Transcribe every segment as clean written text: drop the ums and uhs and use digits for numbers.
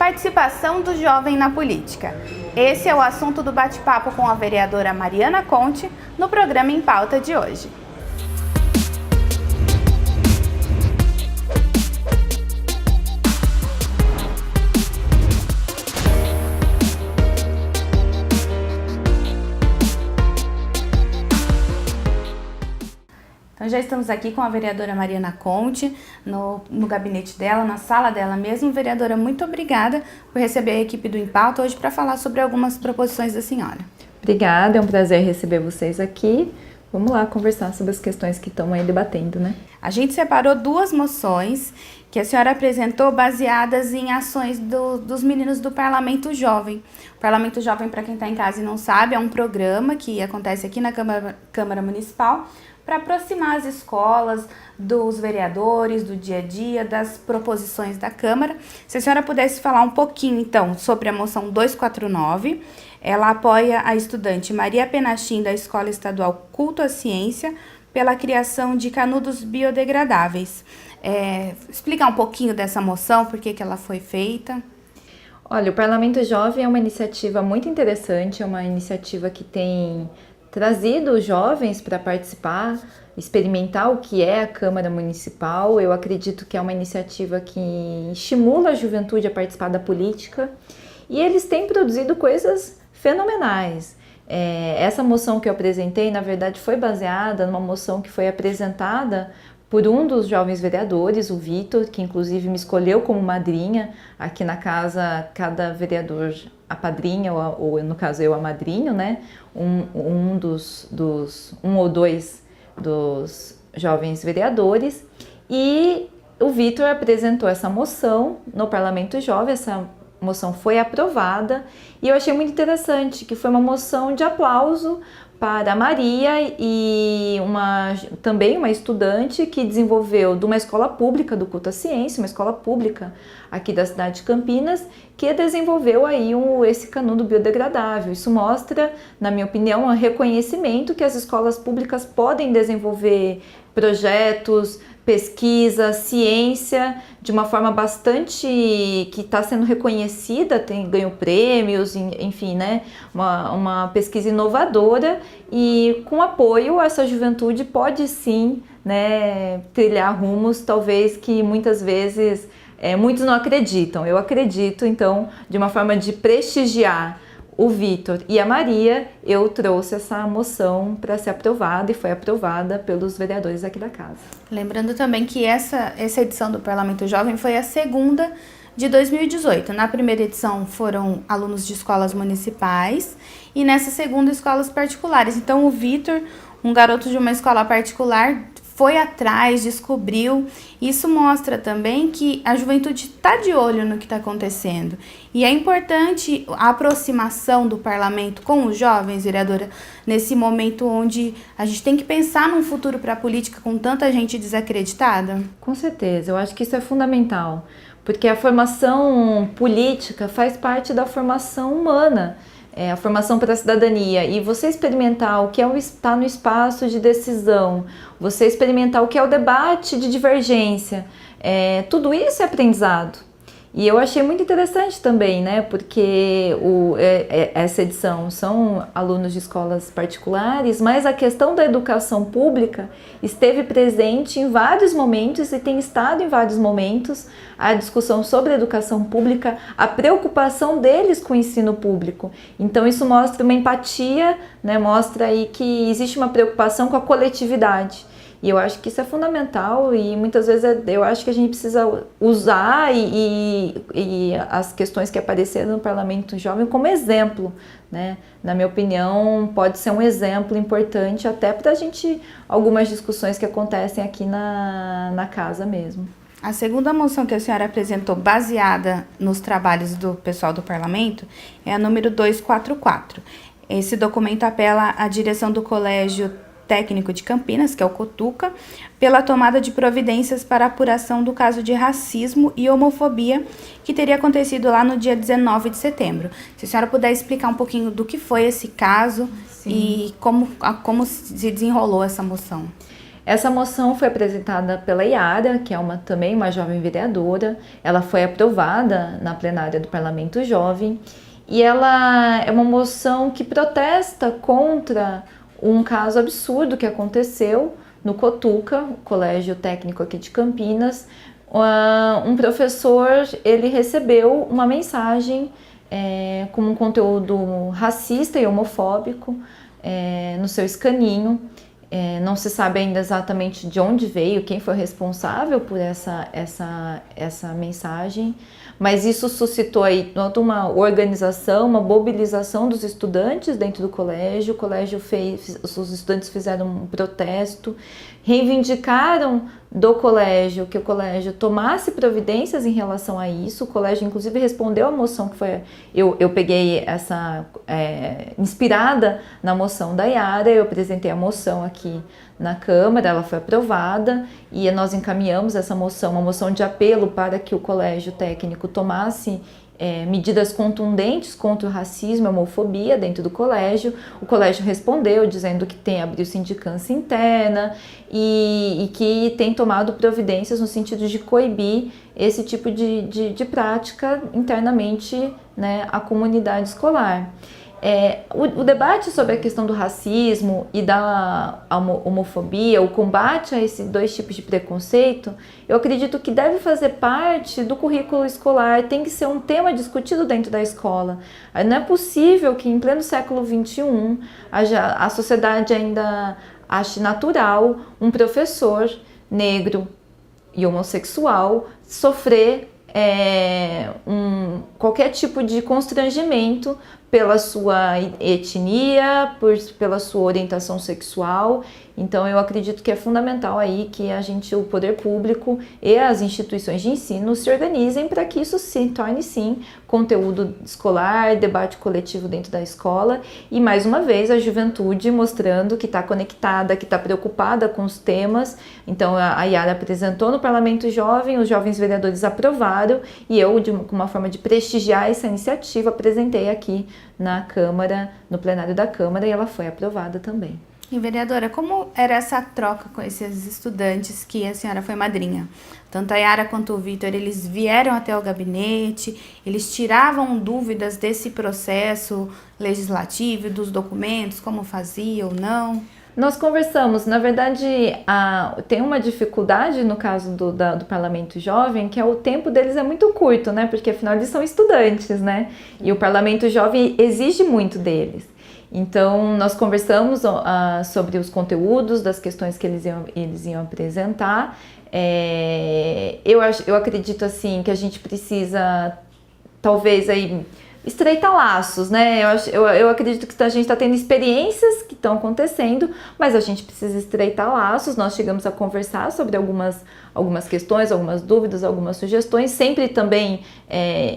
Participação do jovem na política. Esse é o assunto do bate-papo com a vereadora Mariana Conte no programa Em Pauta de hoje. Então já estamos aqui com a vereadora Mariana Conte, no gabinete dela, na sala dela mesmo. Vereadora, muito obrigada por receber a equipe do Em Pauta hoje para falar sobre algumas proposições da senhora. Obrigada, é um prazer receber vocês aqui. Vamos lá conversar sobre as questões que estão aí debatendo, né? A gente separou duas moções que a senhora apresentou baseadas em ações dos meninos do Parlamento Jovem. O Parlamento Jovem, para quem está em casa e não sabe, é um programa que acontece aqui na Câmara Municipal para aproximar as escolas dos vereadores, do dia a dia, das proposições da Câmara. Se a senhora pudesse falar um pouquinho, então, sobre a moção 249, ela apoia a estudante Maria Penachim, da Escola Estadual Culto à Ciência, pela criação de canudos biodegradáveis. Explicar um pouquinho dessa moção, por que ela foi feita. Olha, o Parlamento Jovem é uma iniciativa muito interessante, é uma iniciativa que tem trazido os jovens para participar, experimentar o que é a Câmara Municipal. Eu acredito que é uma iniciativa que estimula a juventude a participar da política e eles têm produzido coisas fenomenais. Essa moção que eu apresentei, na verdade, foi baseada numa moção que foi apresentada por um dos jovens vereadores, o Vitor, que inclusive me escolheu como madrinha. Aqui na casa, cada vereador apadrinha, ou no caso eu a madrinho, né? Um ou dois dos jovens vereadores. E o Vitor apresentou essa moção no Parlamento Jovem. Essa moção foi aprovada e eu achei muito interessante que foi uma moção de aplauso para a Maria e também uma estudante que desenvolveu de uma escola pública do Culto à Ciência, uma escola pública aqui da cidade de Campinas, que desenvolveu aí esse canudo biodegradável. Isso mostra, na minha opinião, um reconhecimento que as escolas públicas podem desenvolver projetos, pesquisa, ciência, de uma forma bastante que está sendo reconhecida, ganhou prêmios, enfim, né? Uma pesquisa inovadora e com apoio essa juventude pode sim, né, trilhar rumos talvez que muitas vezes muitos não acreditam. Eu acredito, então, de uma forma de prestigiar o Vitor e a Maria, eu trouxe essa moção para ser aprovada e foi aprovada pelos vereadores aqui da casa. Lembrando também que essa edição do Parlamento Jovem foi a segunda de 2018. Na primeira edição foram alunos de escolas municipais e nessa segunda escolas particulares. Então o Vitor, um garoto de uma escola particular, foi atrás, descobriu. Isso mostra também que a juventude está de olho no que está acontecendo. E é importante a aproximação do parlamento com os jovens, vereadora, nesse momento onde a gente tem que pensar num futuro para a política com tanta gente desacreditada? Com certeza, eu acho que isso é fundamental, porque a formação política faz parte da formação humana. A formação para a cidadania, e você experimentar o que é estar no espaço de decisão, você experimentar o que é o debate de divergência, tudo isso é aprendizado. E eu achei muito interessante também, né, porque essa edição são alunos de escolas particulares, mas a questão da educação pública esteve presente em vários momentos e tem estado em vários momentos a discussão sobre a educação pública, a preocupação deles com o ensino público. Então isso mostra uma empatia, né, mostra aí que existe uma preocupação com a coletividade. E eu acho que isso é fundamental e muitas vezes eu acho que a gente precisa usar e as questões que apareceram no Parlamento Jovem como exemplo, né? Na minha opinião, pode ser um exemplo importante até para a gente, algumas discussões que acontecem aqui na casa mesmo. A segunda moção que a senhora apresentou, baseada nos trabalhos do pessoal do Parlamento, é a número 244. Esse documento apela à direção do Colégio Técnico de Campinas, que é o Cotuca, pela tomada de providências para a apuração do caso de racismo e homofobia que teria acontecido lá no dia 19 de setembro. Se a senhora puder explicar um pouquinho do que foi esse caso. Sim. E como se desenrolou essa moção. Essa moção foi apresentada pela Yara, que é também uma jovem vereadora. Ela foi aprovada na plenária do Parlamento Jovem e ela é uma moção que protesta contra um caso absurdo que aconteceu no Cotuca, o Colégio Técnico aqui de Campinas. Um professor, ele recebeu uma mensagem com um conteúdo racista e homofóbico no seu escaninho. Não se sabe ainda exatamente de onde veio, quem foi responsável por essa mensagem, mas isso suscitou aí toda uma organização, uma mobilização dos estudantes dentro do colégio. O colégio os estudantes fizeram um protesto, reivindicaram do colégio que o colégio tomasse providências em relação a isso. O colégio inclusive respondeu à moção que foi, eu peguei essa inspirada na moção da Yara, eu apresentei a moção aqui na Câmara, ela foi aprovada e nós encaminhamos essa moção, uma moção de apelo para que o Colégio Técnico tomasse medidas contundentes contra o racismo e a homofobia dentro do colégio. O colégio respondeu dizendo que abriu sindicância interna e que tem tomado providências no sentido de coibir esse tipo de prática internamente, né, à comunidade escolar. O debate sobre a questão do racismo e da homofobia, o combate a esses dois tipos de preconceito, eu acredito que deve fazer parte do currículo escolar, tem que ser um tema discutido dentro da escola. Não é possível que em pleno século XXI a sociedade ainda ache natural um professor negro e homossexual sofrer qualquer tipo de constrangimento pela sua etnia, pela sua orientação sexual. Então eu acredito que é fundamental aí que o poder público e as instituições de ensino se organizem para que isso se torne sim conteúdo escolar, debate coletivo dentro da escola e mais uma vez a juventude mostrando que está conectada, que está preocupada com os temas. Então a Yara apresentou no Parlamento Jovem, os jovens vereadores aprovaram e eu, com uma forma de prestigiar essa iniciativa, apresentei aqui na Câmara, no plenário da Câmara, e ela foi aprovada também. E vereadora, como era essa troca com esses estudantes que a senhora foi madrinha? Tanto a Yara quanto o Vitor, eles vieram até o gabinete, eles tiravam dúvidas desse processo legislativo, dos documentos, como fazia ou não? Nós conversamos, na verdade, tem uma dificuldade no caso do Parlamento Jovem, que o tempo deles é muito curto, né? Porque afinal eles são estudantes, né? E o Parlamento Jovem exige muito deles. Então, nós conversamos sobre os conteúdos das questões que eles iam apresentar. Eu acredito, assim, que a gente precisa, talvez, aí, estreitar laços, né? Eu acredito que a gente está tendo experiências que estão acontecendo, mas a gente precisa estreitar laços. Nós chegamos a conversar sobre algumas questões, algumas dúvidas, algumas sugestões. Sempre também,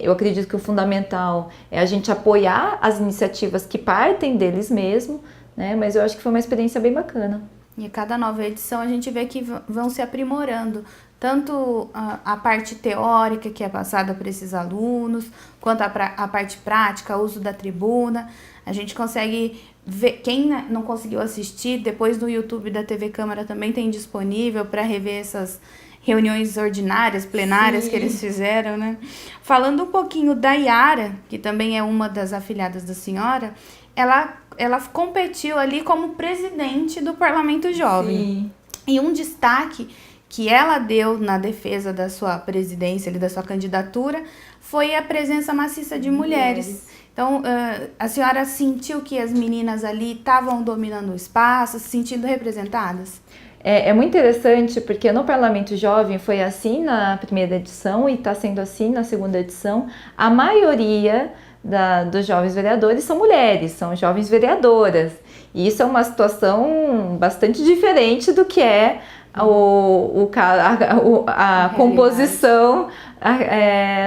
eu acredito que o fundamental é a gente apoiar as iniciativas que partem deles mesmos, né? Mas eu acho que foi uma experiência bem bacana. E a cada nova edição a gente vê que vão se aprimorando, tanto a parte teórica que é passada para esses alunos, quanto a parte prática, o uso da tribuna. A gente consegue ver, quem não conseguiu assistir, depois no YouTube da TV Câmara também tem disponível para rever essas reuniões ordinárias, plenárias. Sim. Que eles fizeram, né? Falando um pouquinho da Yara, que também é uma das afilhadas da senhora, ela competiu ali como presidente do Parlamento Jovem. Sim. E um destaque que ela deu na defesa da sua presidência, da sua candidatura, foi a presença maciça de mulheres. Então, a senhora sentiu que as meninas ali estavam dominando o espaço, se sentindo representadas? É muito interessante porque no Parlamento Jovem foi assim na primeira edição e está sendo assim na segunda edição. A maioria dos jovens vereadores são mulheres, são jovens vereadoras. E isso é uma situação bastante diferente do que é a composição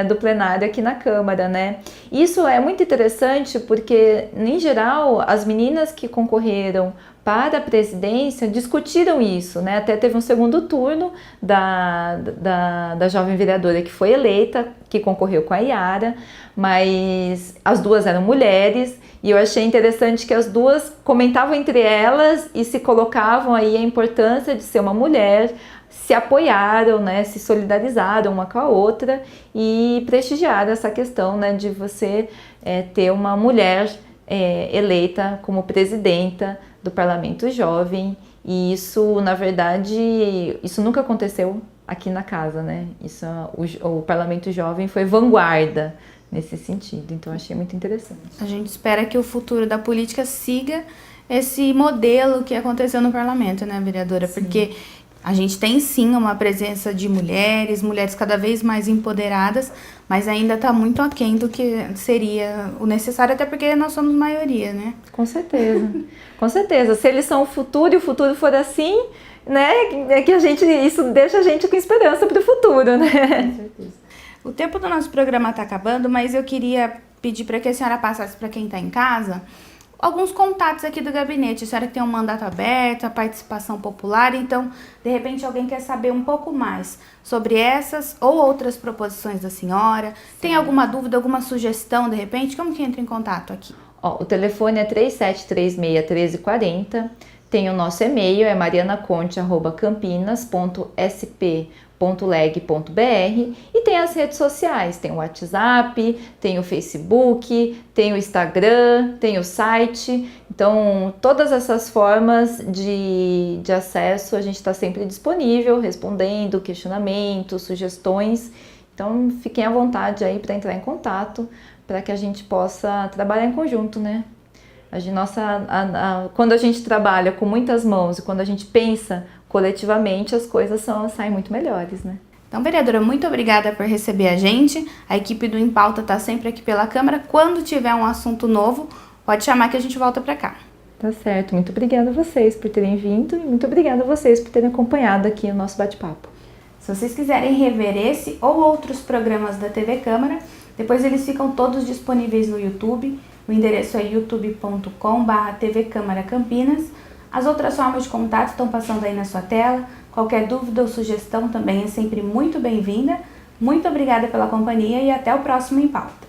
do plenário aqui na Câmara, né? Isso é muito interessante porque, em geral, as meninas que concorreram para a presidência discutiram isso, né? Até teve um segundo turno da jovem vereadora que foi eleita, que concorreu com a Yara, mas as duas eram mulheres e eu achei interessante que as duas comentavam entre elas e se colocavam aí a importância de ser uma mulher, se apoiaram, né, se solidarizaram uma com a outra e prestigiaram essa questão, né, de você ter uma mulher eleita como presidenta do Parlamento Jovem. E isso, na verdade, isso nunca aconteceu aqui na casa, né? Isso, o Parlamento Jovem foi vanguarda nesse sentido, então achei muito interessante. A gente espera que o futuro da política siga esse modelo que aconteceu no parlamento, né, vereadora? Sim. Porque a gente tem sim uma presença de mulheres cada vez mais empoderadas, mas ainda está muito aquém do que seria o necessário, até porque nós somos maioria, né? Com certeza, com certeza. Se eles são o futuro e o futuro for assim, né, é que isso deixa a gente com esperança para o futuro, né? Com certeza. O tempo do nosso programa está acabando, mas eu queria pedir para que a senhora passasse para quem está em casa alguns contatos aqui do gabinete. A senhora que tem um mandato aberto, a participação popular, então, de repente, alguém quer saber um pouco mais sobre essas ou outras proposições da senhora. Sim. Tem alguma dúvida, alguma sugestão, de repente? Como que entra em contato aqui? O telefone é 3736-1340. Tem o nosso e-mail, é marianaconte@campinas.sp.leg.br, e tem as redes sociais, tem o WhatsApp, tem o Facebook, tem o Instagram, tem o site. Então, todas essas formas de acesso a gente está sempre disponível, respondendo questionamentos, sugestões. Então, fiquem à vontade aí para entrar em contato, para que a gente possa trabalhar em conjunto, né? Quando a gente trabalha com muitas mãos e quando a gente pensa coletivamente, as coisas saem muito melhores, né? Então, vereadora, muito obrigada por receber a gente. A equipe do Em Pauta está sempre aqui pela Câmara. Quando tiver um assunto novo, pode chamar que a gente volta para cá. Tá certo. Muito obrigada a vocês por terem vindo e muito obrigada a vocês por terem acompanhado aqui o nosso bate-papo. Se vocês quiserem rever esse ou outros programas da TV Câmara, depois eles ficam todos disponíveis no YouTube. O endereço é youtube.com/TV Câmara Campinas. As outras formas de contato estão passando aí na sua tela. Qualquer dúvida ou sugestão também é sempre muito bem-vinda. Muito obrigada pela companhia e até o próximo Em Pauta.